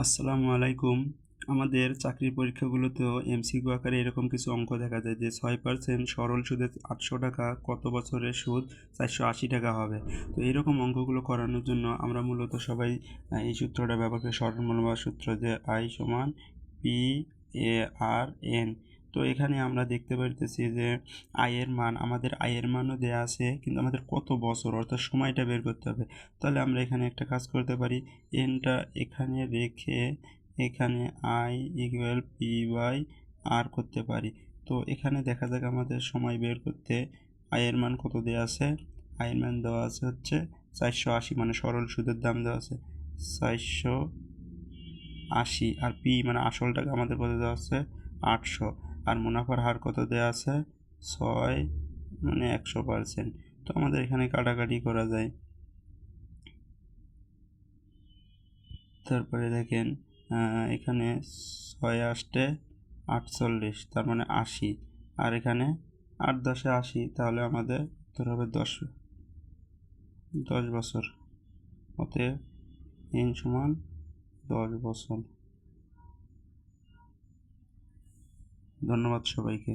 আসসালামু আলাইকুম। আমাদের চাকরির পরীক্ষাগুলোতেও এমসিকিউ আকারে এরকম কিছু অঙ্ক দেখা যায় যে 6% সরল সুদে ৮০০ টাকা কত বছরের সুদ ৪৮০ টাকা হবে। তো এইরকম অঙ্কগুলো করানোর জন্য আমরা মূলত সবাই এই সূত্রটা ব্যবহার করি, সরলমূল সূত্র, যে I সমান PARN। তো এখানে আমরা দেখতে পারতেছি যে আমাদের আয়ের মানও দেয়া আছে, কিন্তু আমাদের কত বছর অর্থাৎ সময়টা বের করতে হবে। তাহলে আমরা এখানে একটা কাজ করতে পারি, এনটা এখানে রেখে এখানে আই ইকুয়াল পি বাই আর করতে পারি। তো এখানে দেখা যাক আমাদের সময় বের করতে আয়ের মান কত দেওয়া আছে। আয়ের মান দেওয়া আছে হচ্ছে 480, মানে সরল সুদের দাম দেওয়া আছে 480, আর পি মানে আসল টাকা আমাদের কত দেওয়া আছে 800, আর মুনাফার হার কত দেওয়া আছে 6, মানে 100%। তো আমাদের এখানে কাটাকাটি করা যায়। তারপরে দেখেন এখানে 6 × 8 = 48, তার মানে 80, আর এখানে 8×10 = 80, তাহলে আমাদের উত্তর হবে 10 বছর। অতএব n সমান 10 বছর। ধন্যবাদ সবাইকে।